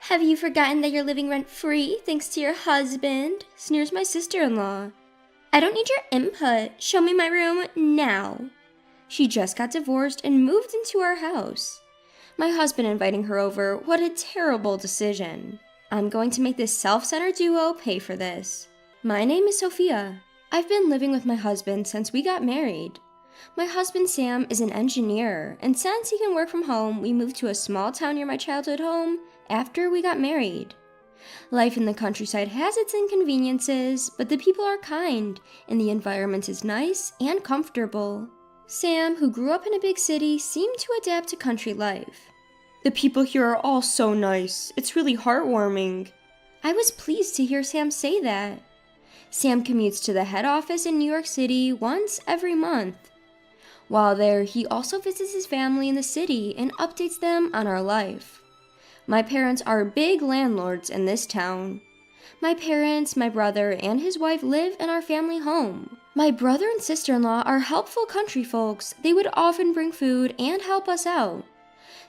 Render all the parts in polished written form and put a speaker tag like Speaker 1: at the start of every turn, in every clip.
Speaker 1: Have you forgotten that you're living rent-free thanks to your husband? Sneers my sister-in-law. I don't need your input. Show me my room now. She just got divorced and moved into our house. My husband inviting her over, what a terrible decision. I'm going to make this self-centered duo pay for this. My name is Sophia. I've been living with my husband since we got married. My husband Sam is an engineer, and since he can work from home, we moved to a small town near my childhood home after we got married. Life in the countryside has its inconveniences, but the people are kind, and the environment is nice and comfortable. Sam, who grew up in a big city, seemed to adapt to country life.
Speaker 2: The people here are all so nice. It's really heartwarming.
Speaker 1: I was pleased to hear Sam say that. Sam commutes to the head office in New York City once every month. While there, he also visits his family in the city and updates them on our life. My parents are big landlords in this town. My parents, my brother, and his wife live in our family home. My brother and sister-in-law are helpful country folks. They would often bring food and help us out.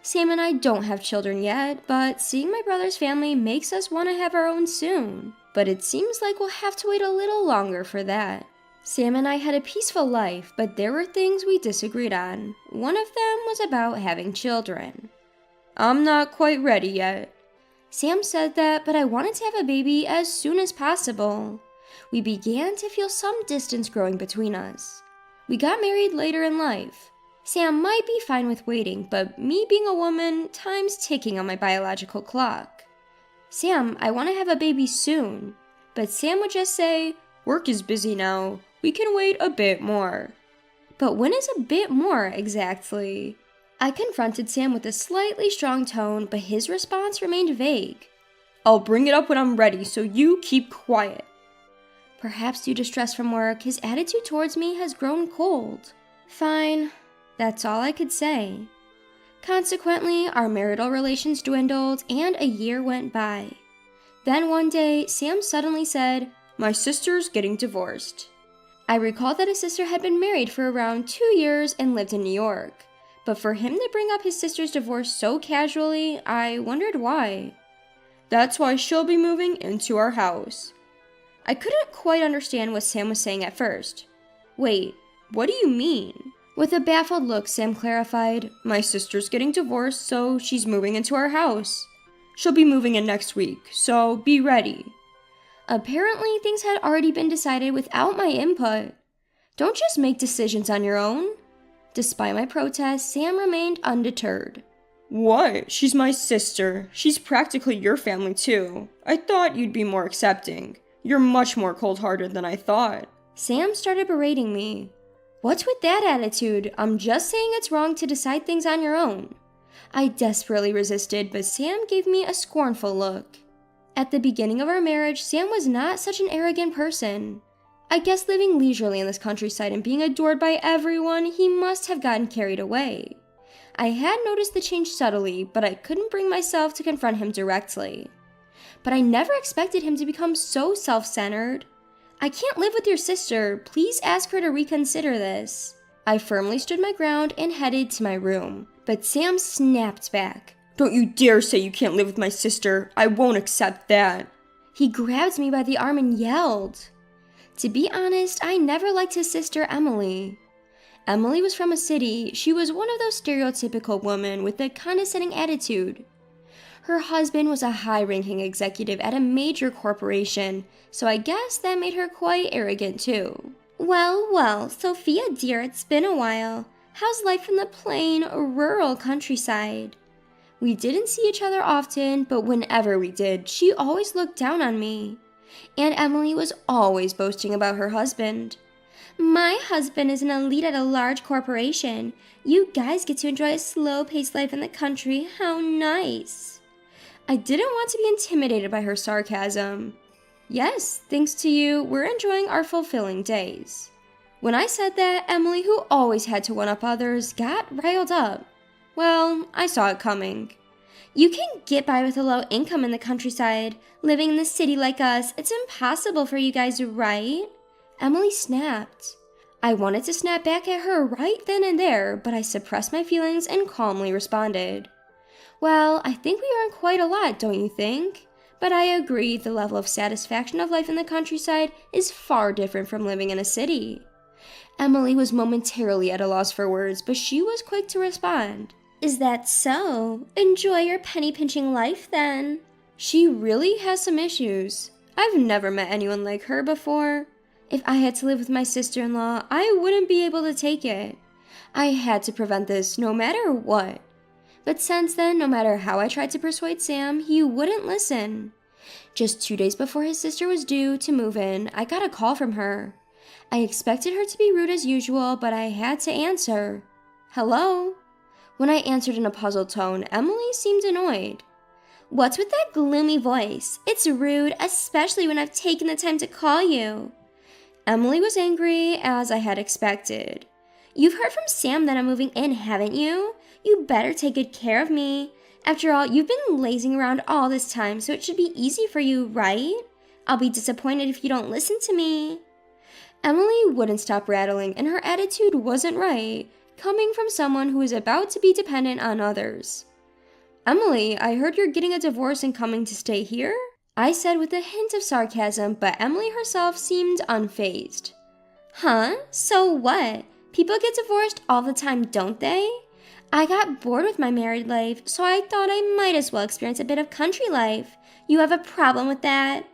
Speaker 1: Sam and I don't have children yet, but seeing my brother's family makes us want to have our own soon. But it seems like we'll have to wait a little longer for that. Sam and I had a peaceful life, but there were things we disagreed on. One of them was about having children.
Speaker 2: I'm not quite ready yet.
Speaker 1: Sam said that, but I wanted to have a baby as soon as possible. We began to feel some distance growing between us. We got married later in life. Sam might be fine with waiting, but me being a woman, time's ticking on my biological clock. Sam, I want to have a baby soon. But Sam would just say,
Speaker 2: work is busy now. We can wait a bit more.
Speaker 1: But when is a bit more exactly? I confronted Sam with a slightly strong tone, but his response remained vague.
Speaker 2: I'll bring it up when I'm ready, so you keep quiet.
Speaker 1: Perhaps due to stress from work, his attitude towards me has grown cold. Fine, that's all I could say. Consequently, our marital relations dwindled and a year went by. Then one day, Sam suddenly said,
Speaker 2: my sister's getting divorced.
Speaker 1: I recalled that his sister had been married for around 2 years and lived in New York. But for him to bring up his sister's divorce so casually, I wondered why.
Speaker 2: That's why she'll be moving into our house.
Speaker 1: I couldn't quite understand what Sam was saying at first. Wait, what do you mean? With a baffled look, Sam clarified,
Speaker 2: my sister's getting divorced, so she's moving into our house. She'll be moving in next week, so be ready.
Speaker 1: Apparently, things had already been decided without my input. Don't just make decisions on your own. Despite my protest, Sam remained undeterred.
Speaker 2: What? She's my sister. She's practically your family too. I thought you'd be more accepting. You're much more cold-hearted than I thought.
Speaker 1: Sam started berating me. What's with that attitude? I'm just saying it's wrong to decide things on your own. I desperately resisted, but Sam gave me a scornful look. At the beginning of our marriage, Sam was not such an arrogant person. I guess living leisurely in this countryside and being adored by everyone, he must have gotten carried away. I had noticed the change subtly, but I couldn't bring myself to confront him directly. But I never expected him to become so self-centered. I can't live with your sister. Please ask her to reconsider this. I firmly stood my ground and headed to my room, but Sam snapped back.
Speaker 2: Don't you dare say you can't live with my sister. I won't accept that.
Speaker 1: He grabbed me by the arm and yelled. To be honest, I never liked his sister Emily. Emily was from a city. She was one of those stereotypical women with a condescending attitude. Her husband was a high-ranking executive at a major corporation, so I guess that made her quite arrogant too. Well, Sophia dear, it's been a while. How's life in the plain, rural countryside? We didn't see each other often, but whenever we did, she always looked down on me. And Emily was always boasting about her husband. My husband is an elite at a large corporation. You guys get to enjoy a slow-paced life in the country. How nice. I didn't want to be intimidated by her sarcasm. Yes, thanks to you, we're enjoying our fulfilling days. When I said that, Emily, who always had to one-up others, got riled up. Well, I saw it coming. You can get by with a low income in the countryside. Living in the city like us, it's impossible for you guys, right? Emily snapped. I wanted to snap back at her right then and there, but I suppressed my feelings and calmly responded. Well, I think we earn quite a lot, don't you think? But I agree the level of satisfaction of life in the countryside is far different from living in a city. Emily was momentarily at a loss for words, but she was quick to respond. Is that so? Enjoy your penny pinching life then. She really has some issues. I've never met anyone like her before. If I had to live with my sister-in-law, I wouldn't be able to take it. I had to prevent this no matter what. But since then, no matter how I tried to persuade Sam, he wouldn't listen. Just 2 days before his sister was due to move in, I got a call from her. I expected her to be rude as usual, but I had to answer. Hello? When I answered in a puzzled tone, Emily seemed annoyed. What's with that gloomy voice? It's rude, especially when I've taken the time to call you. Emily was angry, as I had expected. You've heard from Sam that I'm moving in, haven't you? You better take good care of me. After all, you've been lazing around all this time, so it should be easy for you, right? I'll be disappointed if you don't listen to me. Emily wouldn't stop rattling, and her attitude wasn't right, coming from someone who is about to be dependent on others. Emily, I heard you're getting a divorce and coming to stay here? I said with a hint of sarcasm, but Emily herself seemed unfazed. Huh? So what? People get divorced all the time, don't they? I got bored with my married life, so I thought I might as well experience a bit of country life. You have a problem with that?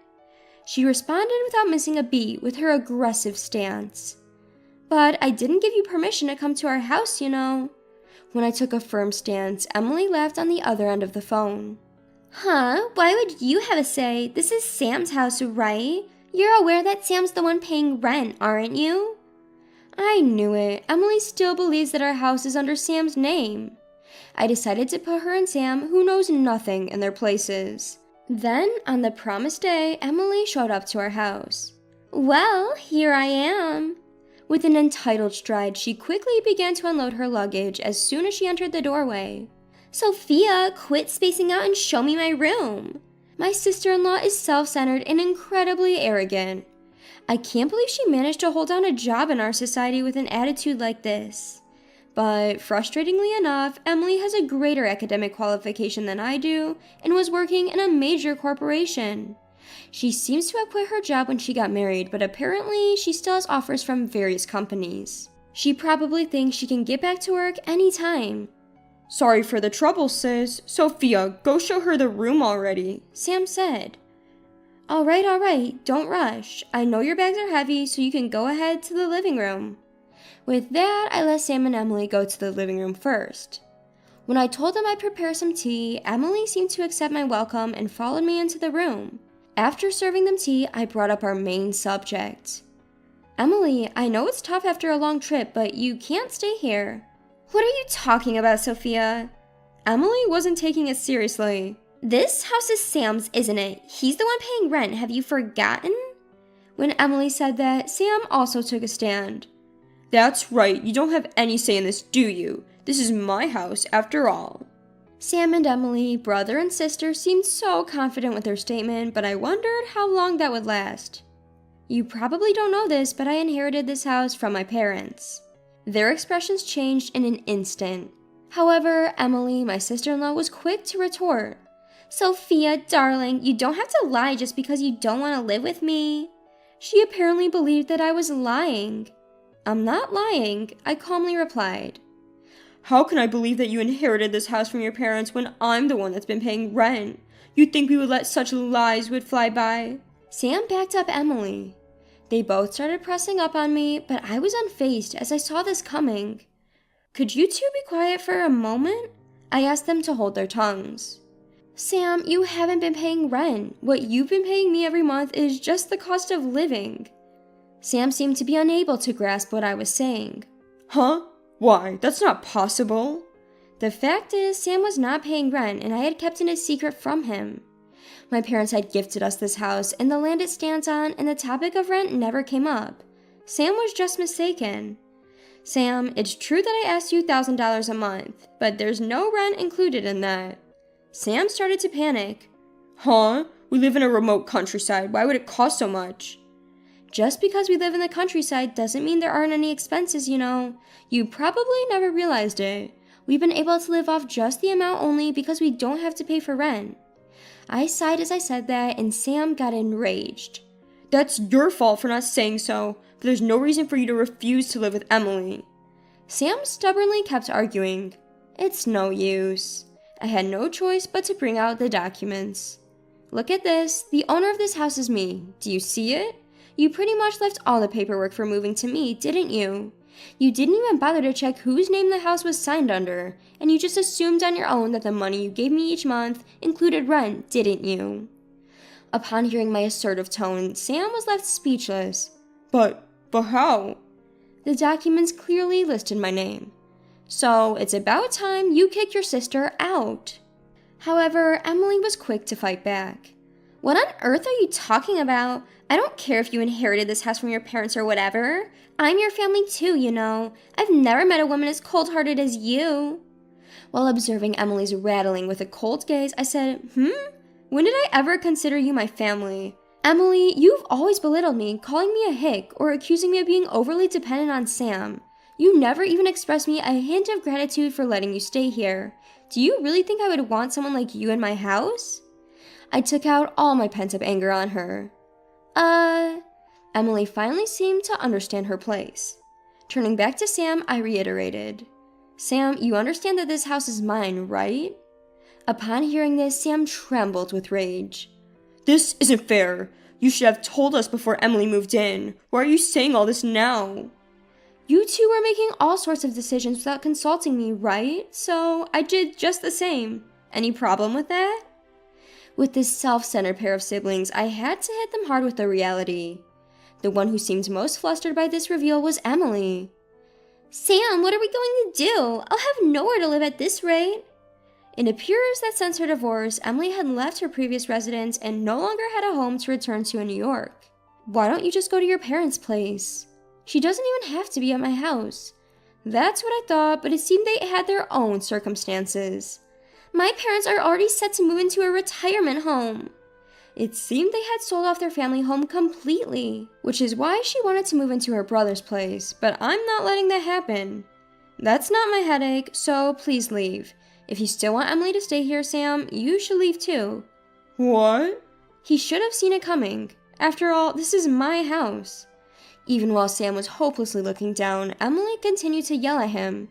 Speaker 1: She responded without missing a beat with her aggressive stance. But I didn't give you permission to come to our house, you know. When I took a firm stance, Emily laughed on the other end of the phone. Huh? Why would you have a say? This is Sam's house, right? You're aware that Sam's the one paying rent, aren't you? I knew it. Emily still believes that our house is under Sam's name. I decided to put her and Sam, who knows nothing, in their places. Then, on the promised day, Emily showed up to our house. Well, here I am. With an entitled stride, she quickly began to unload her luggage as soon as she entered the doorway. Sophia, quit spacing out and show me my room. My sister-in-law is self-centered and incredibly arrogant. I can't believe she managed to hold down a job in our society with an attitude like this. But frustratingly enough, Emily has a greater academic qualification than I do and was working in a major corporation. She seems to have quit her job when she got married, but apparently she still has offers from various companies. She probably thinks she can get back to work anytime.
Speaker 2: Sorry for the trouble, sis. Sophia, go show her the room already,
Speaker 1: Sam said. All right, don't rush. I know your bags are heavy, so you can go ahead to the living room. With that, I let Sam and Emily go to the living room first. When I told them I'd prepare some tea, Emily seemed to accept my welcome and followed me into the room. After serving them tea, I brought up our main subject. Emily, I know it's tough after a long trip, but you can't stay here. What are you talking about, Sophia? Emily wasn't taking it seriously. This house is Sam's, isn't it? He's the one paying rent, have you forgotten? When Emily said that, Sam also took a stand.
Speaker 2: That's right, you don't have any say in this, do you? This is my house, after all.
Speaker 1: Sam and Emily, brother and sister, seemed so confident with their statement, but I wondered how long that would last. You probably don't know this, but I inherited this house from my parents. Their expressions changed in an instant. However, Emily, my sister-in-law, was quick to retort. Sophia, darling, you don't have to lie just because you don't want to live with me. She apparently believed that I was lying. I'm not lying, I calmly replied.
Speaker 2: How can I believe that you inherited this house from your parents when I'm the one that's been paying rent? You'd think we would let such lies would fly by?
Speaker 1: Sam backed up Emily. They both started pressing up on me, but I was unfazed as I saw this coming. Could you two be quiet for a moment? I asked them to hold their tongues. Sam, you haven't been paying rent. What you've been paying me every month is just the cost of living. Sam seemed to be unable to grasp what I was saying.
Speaker 2: Huh? Why? That's not possible.
Speaker 1: The fact is, Sam was not paying rent, and I had kept it a secret from him. My parents had gifted us this house and the land it stands on, and the topic of rent never came up. Sam was just mistaken. Sam, it's true that I asked you $1,000 a month, but there's no rent included in that. Sam started to panic.
Speaker 2: Huh? We live in a remote countryside. Why would it cost so much?
Speaker 1: Just because we live in the countryside doesn't mean there aren't any expenses, you know. You probably never realized it. We've been able to live off just the amount only because we don't have to pay for rent. I sighed as I said that, and Sam got enraged.
Speaker 2: That's your fault for not saying so, but there's no reason for you to refuse to live with Emily.
Speaker 1: Sam stubbornly kept arguing. It's no use. I had no choice but to bring out the documents. Look at this. The owner of this house is me. Do you see it? You pretty much left all the paperwork for moving to me, didn't you? You didn't even bother to check whose name the house was signed under, and you just assumed on your own that the money you gave me each month included rent, didn't you? Upon hearing my assertive tone, Sam was left speechless.
Speaker 2: But how?
Speaker 1: The documents clearly listed my name. So it's about time you kick your sister out. However, Emily was quick to fight back. What on earth are you talking about? I don't care if you inherited this house from your parents or whatever. I'm your family too, you know. I've never met a woman as cold-hearted as you. While observing Emily's rattling with a cold gaze, I said, When did I ever consider you my family? Emily, you've always belittled me, calling me a hick or accusing me of being overly dependent on Sam. You never even expressed me a hint of gratitude for letting you stay here. Do you really think I would want someone like you in my house? I took out all my pent-up anger on her. Emily finally seemed to understand her place. Turning back to Sam, I reiterated. Sam, you understand that this house is mine, right? Upon hearing this, Sam trembled with rage.
Speaker 2: This isn't fair. You should have told us before Emily moved in. Why are you saying all this now?
Speaker 1: You two were making all sorts of decisions without consulting me, right? So I did just the same. Any problem with that? With this self-centered pair of siblings, I had to hit them hard with the reality. The one who seemed most flustered by this reveal was Emily. Sam, what are we going to do? I'll have nowhere to live at this rate. It appears that since her divorce, Emily had left her previous residence and no longer had a home to return to in New York. Why don't you just go to your parents' place? She doesn't even have to be at my house. That's what I thought, but it seemed they had their own circumstances. My parents are already set to move into a retirement home. It seemed they had sold off their family home completely, which is why she wanted to move into her brother's place, but I'm not letting that happen. That's not my headache, so please leave. If you still want Emily to stay here, Sam, you should leave too.
Speaker 2: What?
Speaker 1: He should have seen it coming. After all, this is my house. Even while Sam was hopelessly looking down, Emily continued to yell at him.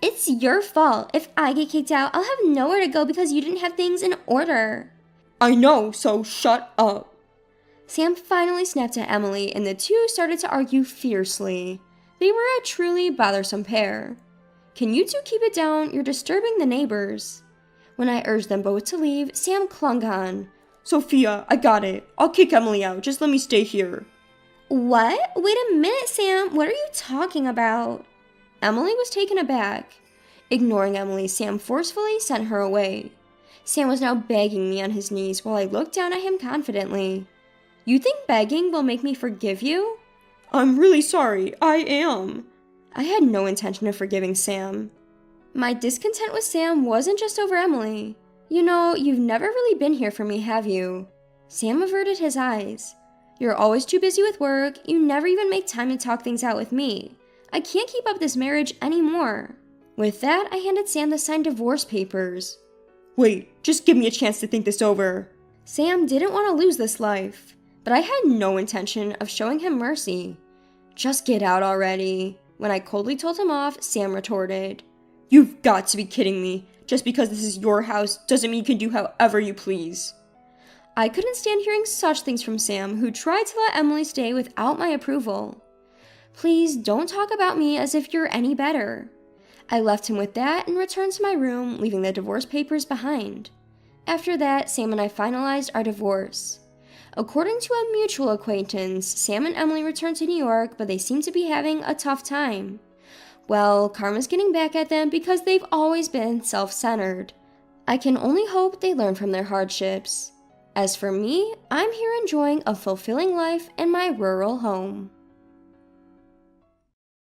Speaker 1: It's your fault. If I get kicked out, I'll have nowhere to go because you didn't have things in order.
Speaker 2: I know, so shut up.
Speaker 1: Sam finally snapped at Emily, and the two started to argue fiercely. They were a truly bothersome pair. Can you two keep it down? You're disturbing the neighbors. When I urged them both to leave, Sam clung on.
Speaker 2: Sophia, I got it. I'll kick Emily out. Just let me stay here.
Speaker 1: What? Wait a minute, Sam. What are you talking about? Emily was taken aback. Ignoring Emily, Sam forcefully sent her away. Sam was now begging me on his knees while I looked down at him confidently. You think begging will make me forgive you?
Speaker 2: I'm really sorry. I am.
Speaker 1: I had no intention of forgiving Sam. My discontent with Sam wasn't just over Emily. You know, you've never really been here for me, have you? Sam averted his eyes. You're always too busy with work. You never even make time to talk things out with me. I can't keep up this marriage anymore. With that, I handed Sam the signed divorce papers.
Speaker 2: Wait, just give me a chance to think this over.
Speaker 1: Sam didn't want to lose this life, but I had no intention of showing him mercy. Just get out already. When I coldly told him off, Sam retorted.
Speaker 2: You've got to be kidding me. Just because this is your house doesn't mean you can do however you please.
Speaker 1: I couldn't stand hearing such things from Sam, who tried to let Emily stay without my approval. Please don't talk about me as if you're any better. I left him with that and returned to my room, leaving the divorce papers behind. After that, Sam and I finalized our divorce. According to a mutual acquaintance, Sam and Emily returned to New York, but they seem to be having a tough time. Well, karma's getting back at them because they've always been self-centered. I can only hope they learn from their hardships. As for me, I'm here enjoying a fulfilling life in my rural home.